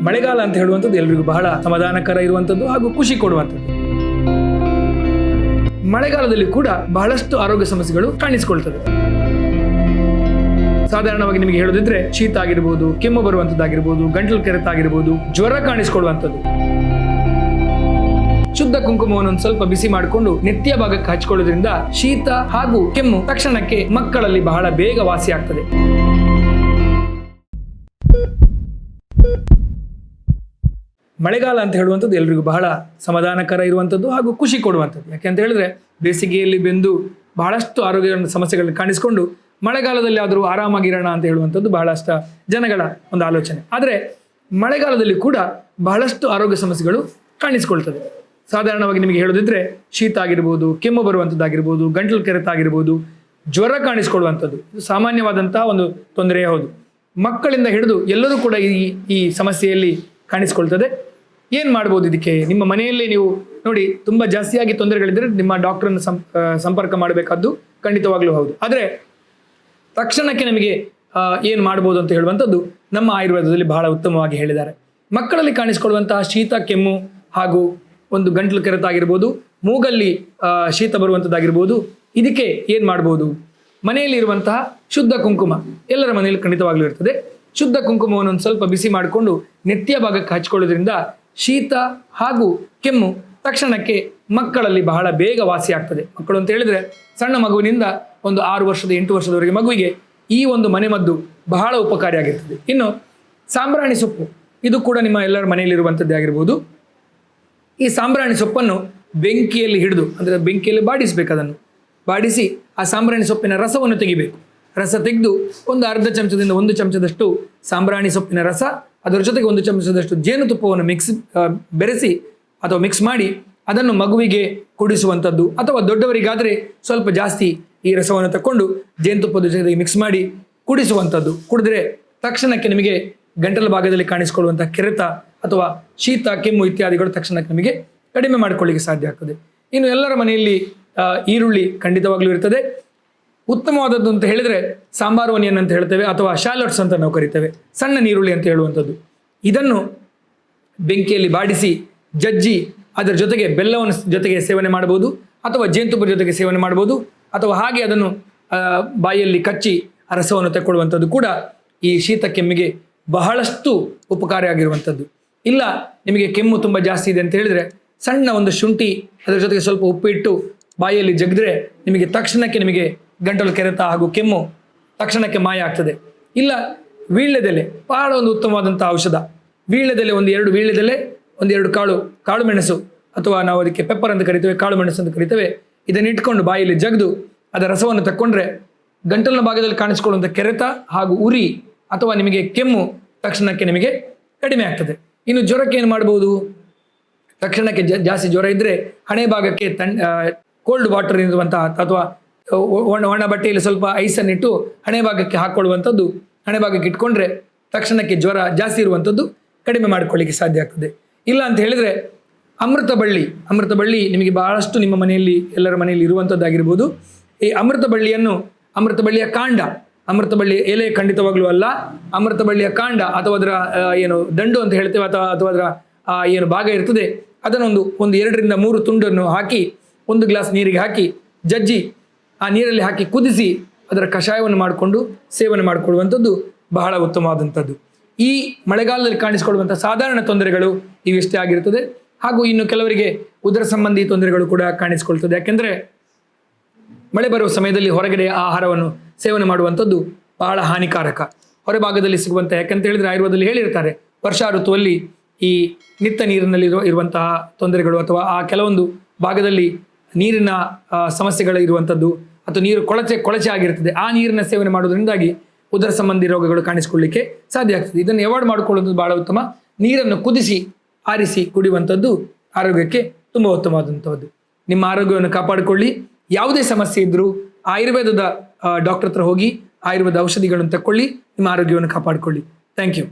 ಮಳೆಗಾಲ ಅಂತ ಹೇಳುವಂಥದ್ದು ಎಲ್ರಿಗೂ ಬಹಳ ಸಮಾಧಾನಕರ ಇರುವಂಥದ್ದು ಹಾಗೂ ಖುಷಿ ಕೊಡುವಂಥದ್ದು. ಮಳೆಗಾಲದಲ್ಲಿ ಕೂಡ ಬಹಳಷ್ಟು ಆರೋಗ್ಯ ಸಮಸ್ಯೆಗಳು ಕಾಣಿಸಿಕೊಳ್ತದೆ. ಸಾಧಾರಣವಾಗಿ ನಿಮಗೆ ಹೇಳೋದಿದ್ರೆ ಶೀತ ಆಗಿರ್ಬೋದು, ಕೆಮ್ಮು ಬರುವಂತದ್ದಾಗಿರ್ಬೋದು, ಗಂಟಲು ಕೆರೆತ ಆಗಿರ್ಬೋದು, ಜ್ವರ ಕಾಣಿಸಿಕೊಳ್ಳುವಂಥದ್ದು. ಶುದ್ಧ ಕುಂಕುಮವನ್ನು ಒಂದು ಸ್ವಲ್ಪ ಬಿಸಿ ಮಾಡಿಕೊಂಡು ನೆತ್ತಿಯ ಭಾಗಕ್ಕೆ ಹಚ್ಕೊಳ್ಳೋದ್ರಿಂದ ಶೀತ ಹಾಗೂ ಕೆಮ್ಮು ತಕ್ಷಣಕ್ಕೆ ಮಕ್ಕಳಲ್ಲಿ ಬಹಳ ಬೇಗ ವಾಸಿ ಆಗ್ತದೆ. ಮಳೆಗಾಲ ಅಂತ ಹೇಳುವಂಥದ್ದು ಎಲ್ರಿಗೂ ಬಹಳ ಸಮಾಧಾನಕರ ಇರುವಂಥದ್ದು ಹಾಗೂ ಖುಷಿ ಕೊಡುವಂಥದ್ದು. ಯಾಕೆಂತ ಹೇಳಿದ್ರೆ ಬೇಸಿಗೆಯಲ್ಲಿ ಬೆಂದು ಬಹಳಷ್ಟು ಆರೋಗ್ಯ ಸಮಸ್ಯೆಗಳನ್ನು ಕಾಣಿಸಿಕೊಂಡು ಮಳೆಗಾಲದಲ್ಲಿ ಆದರೂ ಆರಾಮಾಗಿರೋಣ ಅಂತ ಹೇಳುವಂಥದ್ದು ಬಹಳಷ್ಟು ಜನಗಳ ಒಂದು ಆಲೋಚನೆ. ಆದರೆ ಮಳೆಗಾಲದಲ್ಲಿ ಕೂಡ ಬಹಳಷ್ಟು ಆರೋಗ್ಯ ಸಮಸ್ಯೆಗಳು ಕಾಣಿಸಿಕೊಳ್ತದೆ. ಸಾಧಾರಣವಾಗಿ ನಿಮಗೆ ಹೇಳೋದಿದ್ರೆ ಶೀತ ಆಗಿರ್ಬೋದು, ಕೆಮ್ಮು ಬರುವಂಥದ್ದಾಗಿರ್ಬೋದು, ಗಂಟಲು ಕೆರೆತ ಆಗಿರ್ಬೋದು, ಜ್ವರ ಕಾಣಿಸಿಕೊಳ್ಳುವಂಥದ್ದು ಇದು ಸಾಮಾನ್ಯವಾದಂತಹ ಒಂದು ತೊಂದರೆ. ಹೌದು, ಮಕ್ಕಳಿಂದ ಹಿಡಿದು ಎಲ್ಲರೂ ಕೂಡ ಈ ಸಮಸ್ಯೆಯಲ್ಲಿ ಕಾಣಿಸ್ಕೊಳ್ತದೆ. ಏನು ಮಾಡ್ಬೋದು ಇದಕ್ಕೆ? ನಿಮ್ಮ ಮನೆಯಲ್ಲೇ ನೀವು ನೋಡಿ, ತುಂಬ ಜಾಸ್ತಿಯಾಗಿ ತೊಂದರೆಗಳಿದ್ದರೆ ನಿಮ್ಮ ಡಾಕ್ಟರನ್ನು ಸಂಪರ್ಕ ಮಾಡಬೇಕಾದ್ದು ಖಂಡಿತವಾಗ್ಲೂ ಹೌದು. ಆದರೆ ತಕ್ಷಣಕ್ಕೆ ನಮಗೆ ಏನು ಮಾಡ್ಬೋದು ಅಂತ ಹೇಳುವಂಥದ್ದು ನಮ್ಮ ಆಯುರ್ವೇದದಲ್ಲಿ ಬಹಳ ಉತ್ತಮವಾಗಿ ಹೇಳಿದ್ದಾರೆ. ಮಕ್ಕಳಲ್ಲಿ ಕಾಣಿಸಿಕೊಳ್ಳುವಂತಹ ಶೀತ, ಕೆಮ್ಮು ಹಾಗೂ ಒಂದು ಗಂಟಲು ಕೆರೆತ ಆಗಿರ್ಬೋದು, ಮೂಗಲ್ಲಿ ಶೀತ ಬರುವಂಥದ್ದಾಗಿರ್ಬೋದು, ಇದಕ್ಕೆ ಏನು ಮಾಡ್ಬೋದು? ಮನೆಯಲ್ಲಿ ಇರುವಂತಹ ಶುದ್ಧ ಕುಂಕುಮ ಎಲ್ಲರ ಮನೆಯಲ್ಲಿ ಖಂಡಿತವಾಗ್ಲೂ ಇರ್ತದೆ. ಶುದ್ಧ ಕುಂಕುಮವನ್ನು ಒಂದು ಸ್ವಲ್ಪ ಬಿಸಿ ಮಾಡಿಕೊಂಡು ನೆತ್ತಿಯ ಭಾಗಕ್ಕೆ ಹಚ್ಕೊಳ್ಳೋದ್ರಿಂದ ಶೀತ ಹಾಗೂ ಕೆಮ್ಮು ತಕ್ಷಣಕ್ಕೆ ಮಕ್ಕಳಲ್ಲಿ ಬಹಳ ಬೇಗ ವಾಸಿ ಆಗ್ತದೆ. ಮಕ್ಕಳು ಅಂತ ಹೇಳಿದ್ರೆ ಸಣ್ಣ ಮಗುವಿನಿಂದ ಒಂದು 6 ವರ್ಷದ 8 ವರ್ಷದವರೆಗೆ ಮಗುವಿಗೆ ಈ ಒಂದು ಮನೆಮದ್ದು ಬಹಳ ಉಪಕಾರಿಯಾಗಿರ್ತದೆ. ಇನ್ನು ಸಾಂಬ್ರಾಣಿ ಸೊಪ್ಪು, ಇದು ಕೂಡ ನಿಮ್ಮ ಎಲ್ಲರ ಮನೆಯಲ್ಲಿರುವಂಥದ್ದೇ ಆಗಿರ್ಬೋದು. ಈ ಸಾಂಬ್ರಾಣಿ ಸೊಪ್ಪನ್ನು ಬೆಂಕಿಯಲ್ಲಿ ಹಿಡಿದು, ಅಂದರೆ ಬೆಂಕಿಯಲ್ಲಿ ಬಾಡಿಸಬೇಕು. ಅದನ್ನು ಬಾಡಿಸಿ ಆ ಸಾಂಬ್ರಾಣಿ ಸೊಪ್ಪಿನ ರಸವನ್ನು ತೆಗಿಬೇಕು. ರಸ ತೆಗೆದು ಒಂದು ಅರ್ಧ ಚಮಚದಿಂದ 1 ಚಮಚದಷ್ಟು ಸಾಂಬ್ರಾಣಿ ಸೊಪ್ಪಿನ ರಸ, ಅದರ ಜೊತೆಗೆ 1 ಚಮಚದಷ್ಟು ಜೇನುತುಪ್ಪವನ್ನು ಬೆರೆಸಿ ಅಥವಾ ಮಿಕ್ಸ್ ಮಾಡಿ ಅದನ್ನು ಮಗುವಿಗೆ ಕುಡಿಸುವಂಥದ್ದು. ಅಥವಾ ದೊಡ್ಡವರಿಗಾದರೆ ಸ್ವಲ್ಪ ಜಾಸ್ತಿ ಈ ರಸವನ್ನು ತಗೊಂಡು ಜೇನುತುಪ್ಪದ ಜೊತೆಗೆ ಮಿಕ್ಸ್ ಮಾಡಿ ಕುಡಿಸುವಂಥದ್ದು. ಕುಡಿದ್ರೆ ತಕ್ಷಣಕ್ಕೆ ನಿಮಗೆ ಗಂಟಲ ಭಾಗದಲ್ಲಿ ಕಾಣಿಸಿಕೊಳ್ಳುವಂಥ ಕೆರೆತ ಅಥವಾ ಶೀತ, ಕೆಮ್ಮು ಇತ್ಯಾದಿಗಳು ತಕ್ಷಣಕ್ಕೆ ನಿಮಗೆ ಕಡಿಮೆ ಮಾಡಿಕೊಳ್ಳಿಕ್ಕೆ ಸಾಧ್ಯ ಆಗ್ತದೆ. ಇನ್ನು ಎಲ್ಲರ ಮನೆಯಲ್ಲಿ ಈರುಳ್ಳಿ ಖಂಡಿತವಾಗ್ಲೂ ಇರ್ತದೆ. ಉತ್ತಮವಾದದ್ದು ಅಂತ ಹೇಳಿದರೆ ಸಾಂಬಾರು ಒನಿಯನ್ ಅಂತ ಹೇಳ್ತೇವೆ, ಅಥವಾ ಶಾಲೋಟ್ಸ್ ಅಂತ ನಾವು ಕರಿತೇವೆ, ಸಣ್ಣ ನೀರುಳ್ಳಿ ಅಂತ ಹೇಳುವಂಥದ್ದು. ಇದನ್ನು ಬೆಂಕಿಯಲ್ಲಿ ಬಾಡಿಸಿ ಜಜ್ಜಿ ಅದರ ಜೊತೆಗೆ ಬೆಲ್ಲವನ್ನು ಜೊತೆಗೆ ಸೇವನೆ ಮಾಡ್ಬೋದು, ಅಥವಾ ಜೇನುತುಪ್ಪದ ಜೊತೆಗೆ ಸೇವನೆ ಮಾಡ್ಬೋದು, ಅಥವಾ ಹಾಗೆ ಅದನ್ನು ಬಾಯಲ್ಲಿ ಕಚ್ಚಿ ಆ ರಸವನ್ನು ತಗೊಳ್ಳುವಂಥದ್ದು ಕೂಡ ಈ ಶೀತ ಕೆಮ್ಮಿಗೆ ಬಹಳಷ್ಟು ಉಪಕಾರಿಯಾಗಿರುವಂಥದ್ದು. ಇಲ್ಲ ನಿಮಗೆ ಕೆಮ್ಮು ತುಂಬ ಜಾಸ್ತಿ ಇದೆ ಅಂತ ಹೇಳಿದರೆ ಸಣ್ಣ ಒಂದು ಶುಂಠಿ ಅದರ ಜೊತೆಗೆ ಸ್ವಲ್ಪ ಉಪ್ಪು ಇಟ್ಟು ಬಾಯಲ್ಲಿ ಜಗ್ದ್ರೆ ನಿಮಗೆ ತಕ್ಷಣಕ್ಕೆ ನಿಮಗೆ ಗಂಟಲು ಕೆರೆತ ಹಾಗೂ ಕೆಮ್ಮು ತಕ್ಷಣಕ್ಕೆ ಮಾಯ ಆಗ್ತದೆ. ಇಲ್ಲ ವೀಳ್ಯದೆಲೆ ಬಹಳ ಒಂದು ಉತ್ತಮವಾದಂಥ ಔಷಧ. ವೀಳ್ಯದೆಲೆ 1-2 ವೀಳ್ಯದೆಲೆ, 1-2 ಕಾಳು ಮೆಣಸು, ಅಥವಾ ನಾವು ಅದಕ್ಕೆ ಪೆಪ್ಪರ್ ಅಂತ ಕರಿತೇವೆ, ಕಾಳು ಮೆಣಸು ಅಂತ ಕರಿತೇವೆ. ಇದನ್ನು ಇಟ್ಕೊಂಡು ಬಾಯಲ್ಲಿ ಜಗ್ದು ಅದರ ರಸವನ್ನು ತಕ್ಕೊಂಡ್ರೆ ಗಂಟಲಿನ ಭಾಗದಲ್ಲಿ ಕಾಣಿಸ್ಕೊಳ್ಳುವಂಥ ಕೆರೆತ ಹಾಗೂ ಉರಿ ಅಥವಾ ನಿಮಗೆ ಕೆಮ್ಮು ತಕ್ಷಣಕ್ಕೆ ನಿಮಗೆ ಕಡಿಮೆ ಆಗ್ತದೆ. ಇನ್ನು ಜ್ವರಕ್ಕೆ ಏನು ಮಾಡ್ಬೋದು? ತಕ್ಷಣಕ್ಕೆ ಜಾಸ್ತಿ ಜ್ವರ ಇದ್ದರೆ ಹಣೆ ಭಾಗಕ್ಕೆ ಕೋಲ್ಡ್ ವಾಟರ್ ಇರುವಂತಹ ಅಥವಾ ಒಣ ಬಟ್ಟೆಯಲ್ಲಿ ಸ್ವಲ್ಪ ಐಸನ್ನಿಟ್ಟು ಹಣೆ ಭಾಗಕ್ಕೆ ಹಾಕ್ಕೊಳ್ಳುವಂಥದ್ದು, ಹಣೆ ಭಾಗಕ್ಕೆ ಇಟ್ಕೊಂಡ್ರೆ ತಕ್ಷಣಕ್ಕೆ ಜ್ವರ ಜಾಸ್ತಿ ಇರುವಂಥದ್ದು ಕಡಿಮೆ ಮಾಡಿಕೊಳ್ಳಿಕ್ಕೆ ಸಾಧ್ಯ ಆಗ್ತದೆ. ಇಲ್ಲ ಅಂತ ಹೇಳಿದರೆ ಅಮೃತ ಬಳ್ಳಿ ನಿಮಗೆ ಬಹಳಷ್ಟು ನಿಮ್ಮ ಮನೆಯಲ್ಲಿ ಎಲ್ಲರ ಮನೆಯಲ್ಲಿ ಇರುವಂಥದ್ದಾಗಿರ್ಬೋದು. ಈ ಅಮೃತ ಬಳ್ಳಿಯ ಕಾಂಡ, ಅಮೃತ ಬಳ್ಳಿ ಎಲೆ ಖಂಡಿತವಾಗ್ಲೂ ಅಲ್ಲ, ಅಮೃತ ಬಳ್ಳಿಯ ಕಾಂಡ ಅಥವಾ ಅದರ ಏನು ದಂಡು ಅಂತ ಹೇಳ್ತೇವೆ, ಅಥವಾ ಅದರ ಏನು ಭಾಗ ಇರ್ತದೆ, ಅದನ್ನೊಂದು 2-3 ತುಂಡನ್ನು ಹಾಕಿ 1 ಗ್ಲಾಸ್ ನೀರಿಗೆ ಹಾಕಿ ಜಜ್ಜಿ ಆ ನೀರಲ್ಲಿ ಹಾಕಿ ಕುದಿಸಿ ಅದರ ಕಷಾಯವನ್ನು ಮಾಡಿಕೊಂಡು ಸೇವನೆ ಮಾಡಿಕೊಳ್ಳುವಂಥದ್ದು ಬಹಳ ಉತ್ತಮವಾದಂಥದ್ದು. ಈ ಮಳೆಗಾಲದಲ್ಲಿ ಕಾಣಿಸಿಕೊಳ್ಳುವಂಥ ಸಾಧಾರಣ ತೊಂದರೆಗಳು ಇವಿಷ್ಟೇ ಆಗಿರ್ತದೆ. ಹಾಗೂ ಇನ್ನು ಕೆಲವರಿಗೆ ಉದರ ಸಂಬಂಧಿ ತೊಂದರೆಗಳು ಕೂಡ ಕಾಣಿಸಿಕೊಳ್ತದೆ. ಯಾಕೆಂದರೆ ಮಳೆ ಬರುವ ಸಮಯದಲ್ಲಿ ಹೊರಗಡೆ ಆಹಾರವನ್ನು ಸೇವನೆ ಮಾಡುವಂಥದ್ದು ಬಹಳ ಹಾನಿಕಾರಕ. ಹೊರಭಾಗದಲ್ಲಿ ಸಿಗುವಂಥ, ಯಾಕಂತ ಹೇಳಿದರೆ ಆಯುರ್ವೇದದಲ್ಲಿ ಹೇಳಿರ್ತಾರೆ, ವರ್ಷಾ ಋತುವಲ್ಲಿ ಈ ನಿತ್ತ ನೀರಿನಲ್ಲಿ ಇರುವಂತಹ ತೊಂದರೆಗಳು ಅಥವಾ ಆ ಕೆಲವೊಂದು ಭಾಗದಲ್ಲಿ ನೀರಿನ ಸಮಸ್ಯೆಗಳು ಇರುವಂಥದ್ದು ಅಥವಾ ನೀರು ಕೊಳಚೆ ಆಗಿರ್ತದೆ, ಆ ನೀರಿನ ಸೇವನೆ ಮಾಡುವುದರಿಂದಾಗಿ ಉದರ ಸಂಬಂಧಿ ರೋಗಗಳು ಕಾಣಿಸಿಕೊಳ್ಳಲಿಕ್ಕೆ ಸಾಧ್ಯ ಆಗ್ತದೆ. ಇದನ್ನು ಅವಾಯ್ಡ್ ಮಾಡಿಕೊಳ್ಳೋದು ಬಹಳ ಉತ್ತಮ. ನೀರನ್ನು ಕುದಿಸಿ ಆರಿಸಿ ಕುಡಿಯುವಂಥದ್ದು ಆರೋಗ್ಯಕ್ಕೆ ತುಂಬ ಉತ್ತಮವಾದಂಥದ್ದು. ನಿಮ್ಮ ಆರೋಗ್ಯವನ್ನು ಕಾಪಾಡಿಕೊಳ್ಳಿ. ಯಾವುದೇ ಸಮಸ್ಯೆ ಇದ್ದರೂ ಆಯುರ್ವೇದದ ಡಾಕ್ಟರ್ ಹತ್ರ ಹೋಗಿ ಆಯುರ್ವೇದ ಔಷಧಿಗಳನ್ನು ತಗೊಳ್ಳಿ, ನಿಮ್ಮ ಆರೋಗ್ಯವನ್ನು ಕಾಪಾಡಿಕೊಳ್ಳಿ. Thank you.